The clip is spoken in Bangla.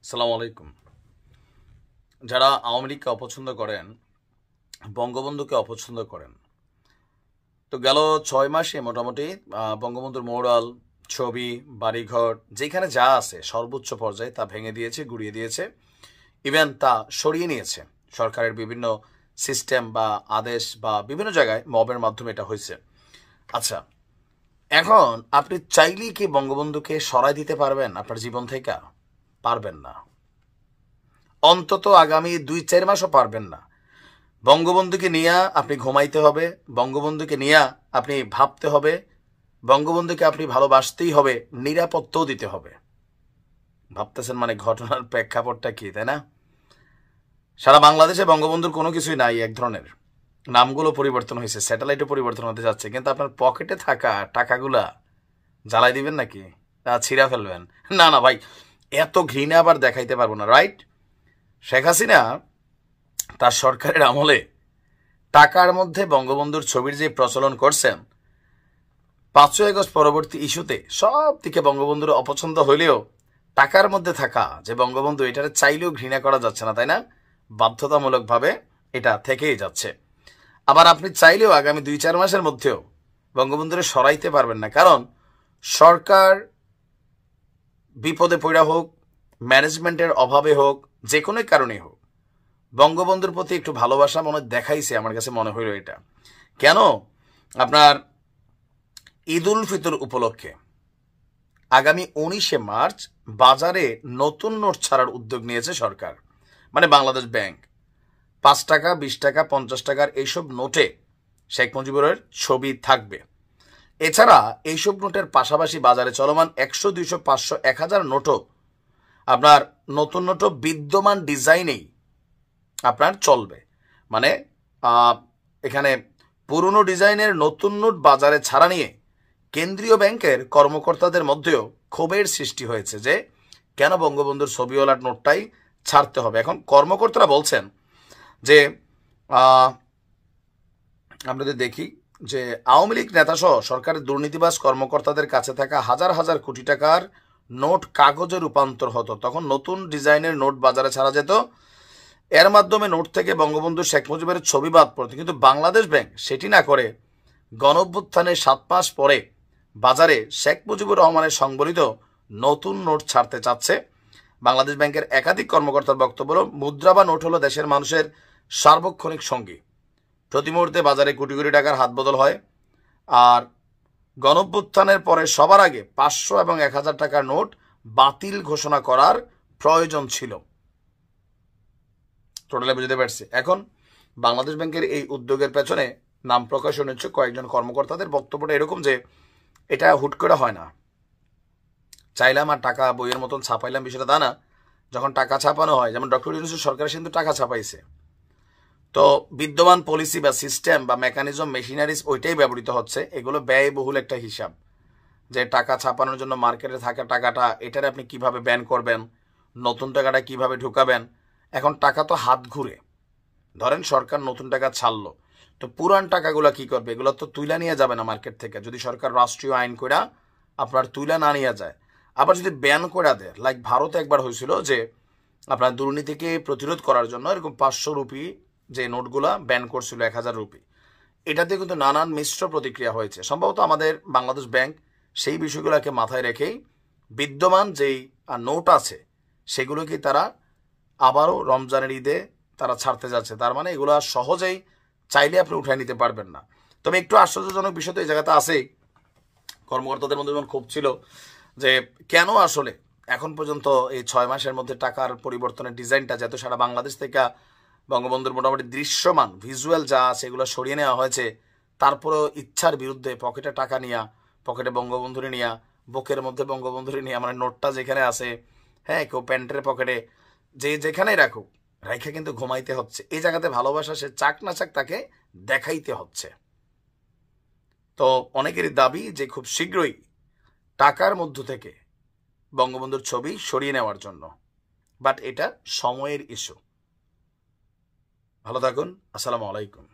আসসালামু আলাইকুম। যারা আওয়ামী লীগকে অপছন্দ করেন, বঙ্গবন্ধুকে অপছন্দ করেন, তো গেল 6 মাসে মোটামুটি বঙ্গবন্ধুর মোরাল, ছবি, বাড়িঘর যেখানে যা আছে সর্বোচ্চ পর্যায়ে তা ভেঙে দিয়েছে, গুড়িয়ে দিয়েছে, ইভেন তা সরিয়ে নিয়েছে। সরকারের বিভিন্ন সিস্টেম বা আদেশ বা বিভিন্ন জায়গায় মবের মাধ্যমে এটা হয়েছে। আচ্ছা, এখন আপনি চাইলেই কি বঙ্গবন্ধুকে সরাই দিতে পারবেন আপনার জীবন থেকে? পারবেন না। অন্তত আগামী 2-4 মাসও পারবেন না। বঙ্গবন্ধুকে নিয়ে আপনি ঘুমাইতে হবে, বঙ্গবন্ধুকে নিয়ে আপনি ভাবতে হবে, বঙ্গবন্ধুকে আপনি ভালোবাসতেই হবে, নিরাপত্তাও দিতে হবে। ভাবতেছেন মানে ঘটনার প্রেক্ষাপটটা কি, তাই না? সারা বাংলাদেশে বঙ্গবন্ধুর কোনো কিছুই নাই। এক ধরনের নামগুলো পরিবর্তন হয়েছে, স্যাটেলাইটও পরিবর্তন হতে যাচ্ছে, কিন্তু আপনার পকেটে থাকা টাকাগুলা জ্বালাই দিবেন নাকি? ছিঁড়া ফেলবেন? না না ভাই, এত ঘৃণা আবার দেখাইতে পারবো না, রাইট? শেখ হাসিনা তার সরকারের আমলে টাকার মধ্যে বঙ্গবন্ধুর ছবির যে প্রচলন করছেন, 5ই আগস্ট পরবর্তী ইস্যুতে সব দিকে বঙ্গবন্ধুর অপছন্দ হইলেও টাকার মধ্যে থাকা যে বঙ্গবন্ধু, এটার চাইলেও ঘৃণা করা যাচ্ছে না, তাই না? বাধ্যতামূলকভাবে এটা থেকেই যাচ্ছে। আবার আপনি চাইলেও আগামী 2-4 মাসের মধ্যেও বঙ্গবন্ধুরে সরাইতে পারবেন না, কারণ সরকার বিপদে পড়া হোক, ম্যানেজমেন্টের অভাবে হোক, যে কোনো কারণে হোক, বঙ্গবন্ধুর প্রতি একটু ভালোবাসা মনে দেখাইছে। আমার কাছে মনে হইল এটা কেন, আপনার ঈদ উল ফিতর উপলক্ষে আগামী 19শে মার্চ বাজারে নতুন নোট ছাড়ার উদ্যোগ নিয়েছে সরকার, মানে বাংলাদেশ ব্যাংক। 5 টাকা, 20 টাকা, 50 টাকার এইসব নোটে শেখ মুজিবুরের ছবি থাকবে। এছাড়া এইসব নোটের পাশাপাশি বাজারে চলমান 100, 200, 500, 1000 নোটও আপনার নতুন নোটও বিদ্যমান ডিজাইনেই আপনার চলবে। মানে এখানে পুরনো ডিজাইনের নতুন নোট বাজারে ছাড়া নিয়ে কেন্দ্রীয় ব্যাংকের কর্মকর্তাদের মধ্যেও ক্ষোভের সৃষ্টি হয়েছে যে কেন বঙ্গবন্ধুর ছবিওয়ালার নোটটাই ছাড়তে হবে। এখন কর্মকর্তারা বলছেন যে আমরা যদি দেখি যে আওয়ামী লীগ নেতাসহ সরকারের দুর্নীতিবাজ কর্মকর্তাদের কাছে থাকা হাজার হাজার কোটি টাকার নোট কাগজে রূপান্তর হতো, তখন নতুন ডিজাইনের নোট বাজারে ছাড়া যেত। এর মাধ্যমে নোট থেকে বঙ্গবন্ধু শেখ মুজিবের ছবি বাদ পড়ত, কিন্তু বাংলাদেশ ব্যাংক সেটি না করে গণঅভ্যুত্থানের 7 মাস পরে বাজারে শেখ মুজিবুর রহমানের সংবলিত নতুন নোট ছাড়তে চাচ্ছে। বাংলাদেশ ব্যাংকের একাধিক কর্মকর্তার বক্তব্য, মুদ্রা বা নোট হলো দেশের মানুষের সার্বক্ষণিক সঙ্গী। প্রতি মুহূর্তে বাজারে কোটি কোটি টাকার হাত বদল হয়, আর গণঅভ্যুত্থানের পরে সবার আগে 500 এবং 1000 টাকার নোট বাতিল ঘোষণা করার প্রয়োজন ছিল। টোটালে বুঝতে পারছি। এখন বাংলাদেশ ব্যাংকের এই উদ্যোগের পেছনে নাম প্রকাশন হচ্ছে কয়েকজন কর্মকর্তাদের বক্তব্যটা এরকম যে এটা হুট করে হয় না, চাইলাম আর টাকা বইয়ের মতন ছাপাইলাম, বিষয়টা তা না। যখন টাকা ছাপানো হয়, যেমন ডক্টর ইউনূসের সরকার কিন্তু টাকা ছাপাইছে, তো বিদ্যমান পলিসি বা সিস্টেম বা মেকানিজম, মেশিনারিজ ওইটাই ব্যবহৃত হচ্ছে। এগুলো ব্যয়বহুল একটা হিসাব, যে টাকা ছাপানোর জন্য মার্কেটে থাকা টাকাটা এটারে আপনি কিভাবে ব্যান করবেন, নতুন টাকাটা কিভাবে ঢুকাবেন। এখন টাকা তো হাত ঘুরে, ধরেন সরকার নতুন টাকা ছাড়লো, তো পুরান টাকাগুলো কি করবে? এগুলো তো তুইলা নিয়ে যাবে না মার্কেট থেকে, যদি সরকার রাষ্ট্রীয় আইন করে আপনার তুইলা না নিয়ে যায়। আবার যদি ব্যান করে দেয়, লাইক ভারতে একবার হয়েছিল যে আপনার দুর্নীতিকে প্রতিরোধ করার জন্য এরকম 500 রুপি যে নোটগুলা ব্যান করছিল, 1000 রুপি, এটাতে কিন্তু নানান মিশ্র প্রতিক্রিয়া হয়েছে। সম্ভবত আমাদের বাংলাদেশ ব্যাংক সেই বিষয়গুলোকে মাথায় রেখেই বিদ্যমান যেই নোট আছে সেগুলোকে তারা আবারও রমজানের ঈদে তারা ছাড়তে যাচ্ছে। তার মানে এগুলো সহজেই চাইলে আপনি উঠায় নিতে পারবেন না। তবে একটু আশ্চর্যজনক বিষয় তো এই জায়গাতে আছেই, কর্মকর্তাদের মধ্যে যেমন ক্ষোভ ছিল যে কেন আসলে এখন পর্যন্ত এই 6 মাসের মধ্যে টাকার পরিবর্তনের ডিজাইনটা যেহেতু সারা বাংলাদেশ থেকে বঙ্গবন্ধুর মোটামুটি দৃশ্যমান ভিজুয়াল যা আছে এগুলো সরিয়ে নেওয়া হয়েছে, তারপরেও ইচ্ছার বিরুদ্ধে পকেটে টাকা নিয়া, পকেটে বঙ্গবন্ধুরে নিয়া, বুকের মধ্যে বঙ্গবন্ধুরে নিয়ে, মানে নোটটা যেখানে আছে, হ্যাঁ, কেউ প্যান্টের পকেটে, যে যেখানেই রাখুক, রাইখা কিন্তু ঘুমাইতে হচ্ছে। এই জায়গাতে ভালোবাসা সে চাক না চাক তাকে দেখাইতে হচ্ছে। তো অনেকেরই দাবি যে খুব শীঘ্রই টাকার মধ্য থেকে বঙ্গবন্ধুর ছবি সরিয়ে নেওয়ার জন্য, বাট এটা সময়ের ইস্যু। ভালো থাকুন, আসসালামু আলাইকুম।